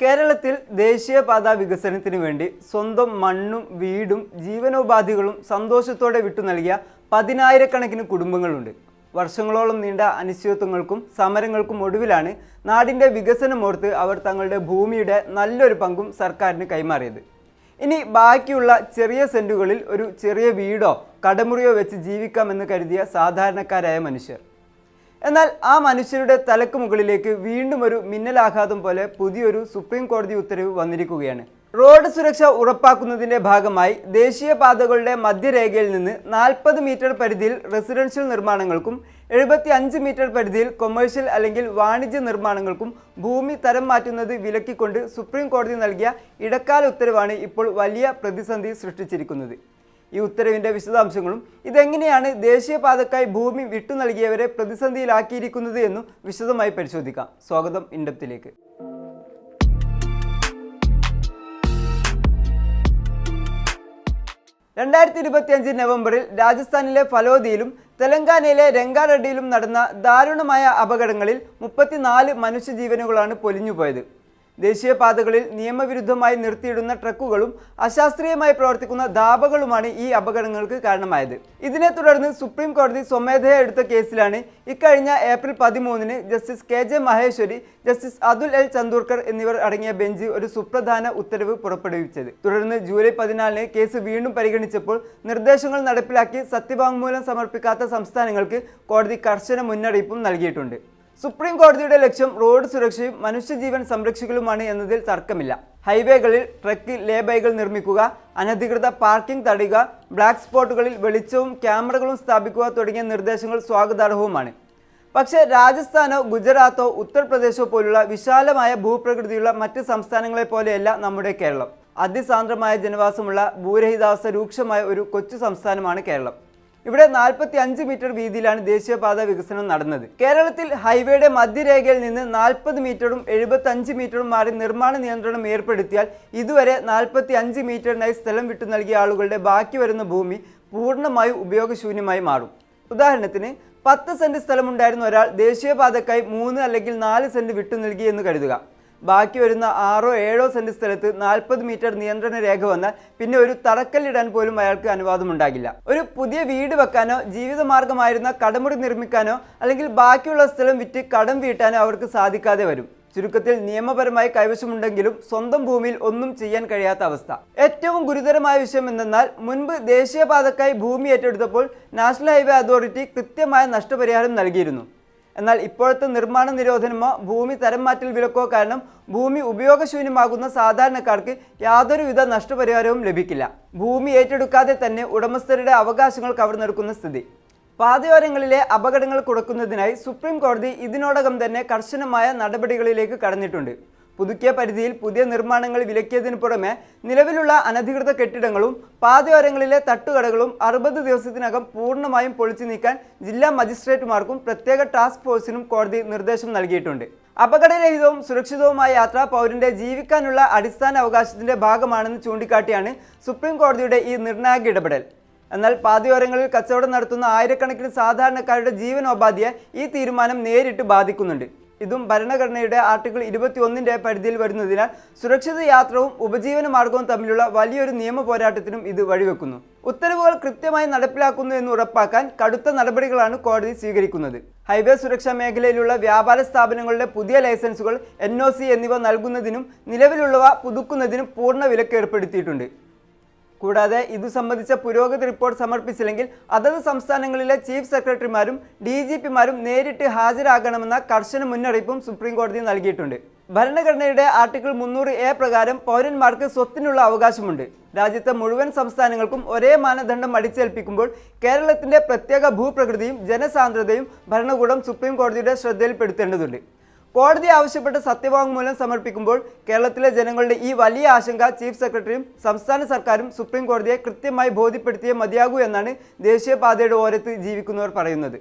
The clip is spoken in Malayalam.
കേരളത്തിൽ ദേശീയപാത വികസനത്തിന് വേണ്ടി സ്വന്തം മണ്ണും വീടും ജീവനോപാധികളും സന്തോഷത്തോടെ വിട്ടു നൽകിയ പതിനായിരക്കണക്കിന് കുടുംബങ്ങളുണ്ട്. വർഷങ്ങളോളം നീണ്ട അനിശ്ചിതത്വങ്ങൾക്കും സമരങ്ങൾക്കും ഒടുവിലാണ് നാടിൻ്റെ വികസനമോർത്ത് അവർ തങ്ങളുടെ ഭൂമിയുടെ നല്ലൊരു പങ്കും സർക്കാരിന് കൈമാറിയത്. ഇനി ബാക്കിയുള്ള ചെറിയ സെൻറ്റുകളിൽ ഒരു ചെറിയ വീടോ കടമുറിയോ വെച്ച് ജീവിക്കാമെന്ന് കരുതിയ സാധാരണക്കാരായ മനുഷ്യർ. എന്നാൽ ആ മനുഷ്യരുടെ തലക്ക് മുകളിലേക്ക് വീണ്ടും ഒരു മിന്നലാഘാതം പോലെ പുതിയൊരു സുപ്രീം കോടതി ഉത്തരവ് വന്നിരിക്കുകയാണ്. റോഡ് സുരക്ഷ ഉറപ്പാക്കുന്നതിൻ്റെ ഭാഗമായി ദേശീയപാതകളുടെ മധ്യരേഖയിൽ നിന്ന് 40 മീറ്റർ പരിധിയിൽ റെസിഡൻഷ്യൽ നിർമ്മാണങ്ങൾക്കും 75 മീറ്റർ പരിധിയിൽ കൊമേഴ്ഷ്യൽ അല്ലെങ്കിൽ വാണിജ്യ നിർമ്മാണങ്ങൾക്കും ഭൂമി തരം മാറ്റുന്നത് വിലക്കിക്കൊണ്ട് സുപ്രീം കോടതി നൽകിയ ഇടക്കാല ഉത്തരവാണ് ഇപ്പോൾ വലിയ പ്രതിസന്ധി സൃഷ്ടിച്ചിരിക്കുന്നത്. ഈ ഉത്തരവിൻ്റെ വിശദാംശങ്ങളും ഇതെങ്ങനെയാണ് ദേശീയപാതക്കായി ഭൂമി വിട്ടു നൽകിയവരെ പ്രതിസന്ധിയിലാക്കിയിരിക്കുന്നത് എന്നും വിശദമായി പരിശോധിക്കാം. സ്വാഗതം ഇൻഡെപ്തിലേക്ക്. 2025 നവംബറിൽ രാജസ്ഥാനിലെ ഫലോദിയിലും തെലങ്കാനയിലെ രംഗാറെഡ്ഡിയിലും നടന്ന ദാരുണമായ അപകടങ്ങളിൽ 34 മനുഷ്യജീവനുകളാണ് പൊലിഞ്ഞുപോയത്. ദേശീയപാതകളിൽ നിയമവിരുദ്ധമായി നിർത്തിയിടുന്ന ട്രക്കുകളും അശാസ്ത്രീയമായി പ്രവർത്തിക്കുന്ന ധാബകളുമാണ് ഈ അപകടങ്ങൾക്ക് കാരണമായത്. ഇതിനെ തുടർന്ന് സുപ്രീം കോടതി സ്വമേധയാ എടുത്ത കേസിലാണ് ഇക്കഴിഞ്ഞ ഏപ്രിൽ 13-ന് justice KJ Maheshwari, justice Atul L Chandurkar എന്നിവർ അടങ്ങിയ ബെഞ്ച് ഒരു സുപ്രധാന ഉത്തരവ് പുറപ്പെടുവിച്ചത്. തുടർന്ന് ജൂലൈ 14-ന് കേസ് വീണ്ടും പരിഗണിച്ചപ്പോൾ നിർദ്ദേശങ്ങൾ നടപ്പിലാക്കി സത്യവാങ്മൂലം സമർപ്പിക്കാത്ത സംസ്ഥാനങ്ങൾക്ക് കോടതി കർശന മുന്നറിയിപ്പും നൽകിയിട്ടുണ്ട്. സുപ്രീം കോടതിയുടെ ലക്ഷ്യം റോഡ് സുരക്ഷയും മനുഷ്യജീവൻ സംരക്ഷിക്കലുമാണ് എന്നതിൽ തർക്കമില്ല. ഹൈവേകളിൽ ട്രക്ക് ലേബൈകൾ നിർമ്മിക്കുക, അനധികൃത പാർക്കിംഗ് തടയുക, ബ്ലാക്ക് സ്പോട്ടുകളിൽ വെളിച്ചവും ക്യാമറകളും സ്ഥാപിക്കുക തുടങ്ങിയ നിർദ്ദേശങ്ങൾ സ്വാഗതാർഹവുമാണ്. പക്ഷേ രാജസ്ഥാനോ ഗുജറാത്തോ ഉത്തർപ്രദേശോ പോലുള്ള വിശാലമായ ഭൂപ്രകൃതിയുള്ള മറ്റ് സംസ്ഥാനങ്ങളെ പോലെയല്ല നമ്മുടെ കേരളം. അതിസാന്ദ്രമായ ജനവാസമുള്ള ഭൂരഹിതാവസ്ഥ രൂക്ഷമായ ഒരു കൊച്ചു സംസ്ഥാനമാണ് കേരളം. ഇവിടെ 45 മീറ്റർ വീതിയിലാണ് ദേശീയപാത വികസനം നടന്നത്. കേരളത്തിൽ ഹൈവേയുടെ മധ്യരേഖയിൽ നിന്ന് 40 മീറ്ററും 75 മീറ്ററും മാറി നിർമ്മാണ നിയന്ത്രണം ഏർപ്പെടുത്തിയാൽ ഇതുവരെ 45 മീറ്ററിനായി സ്ഥലം വിട്ടു നൽകിയ ആളുകളുടെ ബാക്കി വരുന്ന ഭൂമി പൂർണ്ണമായും ഉപയോഗശൂന്യമായി മാറും. ഉദാഹരണത്തിന് 10 സെന്റ് സ്ഥലമുണ്ടായിരുന്ന ഒരാൾ ദേശീയപാതക്കായി 3 അല്ലെങ്കിൽ 4 സെന്റ് വിട്ടു നൽകി എന്ന് കരുതുക. ബാക്കി വരുന്ന 6-7 സെന്റ് സ്ഥലത്ത് 40 മീറ്റർ നിയന്ത്രണ രേഖ വന്നാൽ പിന്നെ ഒരു തറക്കല്ലിടാൻ പോലും അയാൾക്ക് അനുവാദമുണ്ടാകില്ല. ഒരു പുതിയ വീട് വെക്കാനോ ജീവിതമാർഗമായിരുന്ന കടമുറി നിർമ്മിക്കാനോ അല്ലെങ്കിൽ ബാക്കിയുള്ള സ്ഥലം വിറ്റ് കടം വീട്ടാനോ അവർക്ക് സാധിക്കാതെ വരും. ചുരുക്കത്തിൽ നിയമപരമായി കൈവശമുണ്ടെങ്കിലും സ്വന്തം ഭൂമിയിൽ ഒന്നും ചെയ്യാൻ കഴിയാത്ത അവസ്ഥ. ഏറ്റവും ഗുരുതരമായ വിഷയം എന്തെന്നാൽ മുൻപ് ദേശീയപാതക്കായി ഭൂമി ഏറ്റെടുത്തപ്പോൾ നാഷണൽ ഹൈവേ അതോറിറ്റി കൃത്യമായ നഷ്ടപരിഹാരം നൽകിയിരുന്നു. എന്നാൽ ഇപ്പോഴത്തെ നിർമ്മാണ നിരോധനമോ ഭൂമി തരം മാറ്റൽ വിലക്കോ കാരണം ഭൂമി ഉപയോഗശൂന്യമാകുന്ന സാധാരണക്കാർക്ക് യാതൊരുവിധ നഷ്ടപരിഹാരവും ലഭിക്കില്ല. ഭൂമി ഏറ്റെടുക്കാതെ തന്നെ ഉടമസ്ഥരുടെ അവകാശങ്ങൾ കവർന്നെടുക്കുന്ന സ്ഥിതി. പാതയോരങ്ങളിലെ അപകടങ്ങൾ കുറയ്ക്കുന്നതിനായി സുപ്രീം കോടതി ഇതിനോടകം തന്നെ കർശനമായ നടപടികളിലേക്ക് കടന്നിട്ടുണ്ട്. പുതുക്കിയ പരിധിയിൽ പുതിയ നിർമ്മാണങ്ങൾ വിലക്കിയതിനു പുറമെ നിലവിലുള്ള അനധികൃത കെട്ടിടങ്ങളും പാതയോരങ്ങളിലെ തട്ടുകടകളും 60 ദിവസത്തിനകം പൂർണ്ണമായും പൊളിച്ചു നീക്കാൻ ജില്ലാ മജിസ്ട്രേറ്റുമാർക്കും പ്രത്യേക ടാസ്ക് ഫോഴ്സിനും കോടതി നിർദ്ദേശം നൽകിയിട്ടുണ്ട്. അപകടരഹിതവും സുരക്ഷിതവുമായ യാത്ര പൗരന്റെ ജീവിക്കാനുള്ള അടിസ്ഥാന അവകാശത്തിന്റെ ഭാഗമാണെന്ന് ചൂണ്ടിക്കാട്ടിയാണ് സുപ്രീം കോടതിയുടെ ഈ നിർണായക ഇടപെടൽ. എന്നാൽ പാതയോരങ്ങളിൽ കച്ചവടം നടത്തുന്ന ആയിരക്കണക്കിന് സാധാരണക്കാരുടെ ജീവനോപാധിയെ ഈ തീരുമാനം നേരിട്ട് ബാധിക്കുന്നുണ്ട്. ഇതും ഭരണഘടനയുടെ ആർട്ടിക്കിൾ 21-ന്റെ പരിധിയിൽ വരുന്നതിനാൽ സുരക്ഷിത യാത്രവും ഉപജീവന മാർഗവും തമ്മിലുള്ള വലിയൊരു നിയമ പോരാട്ടത്തിനും ഇത് വഴിവെക്കുന്നു. ഉത്തരവുകൾ കൃത്യമായി നടപ്പിലാക്കുന്നു എന്ന് ഉറപ്പാക്കാൻ കടുത്ത നടപടികളാണ് കോടതി സ്വീകരിക്കുന്നത്. ഹൈവേ സുരക്ഷാ മേഖലയിലുള്ള വ്യാപാര സ്ഥാപനങ്ങളുടെ പുതിയ ലൈസൻസുകൾ, NOC എന്നിവ നൽകുന്നതിനും നിലവിലുള്ളവ പുതുക്കുന്നതിനും പൂർണ്ണ വിലക്ക് ഏർപ്പെടുത്തിയിട്ടുണ്ട്. കൂടാതെ ഇതു സംബന്ധിച്ച പുരോഗതി റിപ്പോർട്ട് സമർപ്പിച്ചില്ലെങ്കിൽ അതത് സംസ്ഥാനങ്ങളിലെ ചീഫ് സെക്രട്ടറിമാരും DGPമാരും നേരിട്ട് ഹാജരാകണമെന്ന കർശന മുന്നറിയിപ്പും സുപ്രീം കോടതി നൽകിയിട്ടുണ്ട്. ഭരണഘടനയുടെ ആർട്ടിക്കിൾ 300A പ്രകാരം പൗരന്മാർക്ക് സ്വത്തിനുള്ള അവകാശമുണ്ട്. രാജ്യത്തെ മുഴുവൻ സംസ്ഥാനങ്ങൾക്കും ഒരേ മാനദണ്ഡം അടിച്ചേൽപ്പിക്കുമ്പോൾ കേരളത്തിന്റെ പ്രത്യേക ഭൂപ്രകൃതിയും ജനസാന്ദ്രതയും ഭരണകൂടം സുപ്രീം കോടതിയുടെ ശ്രദ്ധയിൽപ്പെടുത്തേണ്ടതുണ്ട്. കോടതി ആവശ്യപ്പെട്ട സത്യവാങ്മൂലം സമർപ്പിക്കുമ്പോൾ കേരളത്തിലെ ജനങ്ങളുടെ ഈ വലിയ ആശങ്ക ചീഫ് സെക്രട്ടറിയും സംസ്ഥാന സർക്കാരും സുപ്രീം കോടതിയെ കൃത്യമായി ബോധ്യപ്പെടുത്തിയേ മതിയാകൂ എന്നാണ് ദേശീയപാതയുടെ ഓരത്ത് ജീവിക്കുന്നവർ പറയുന്നത്.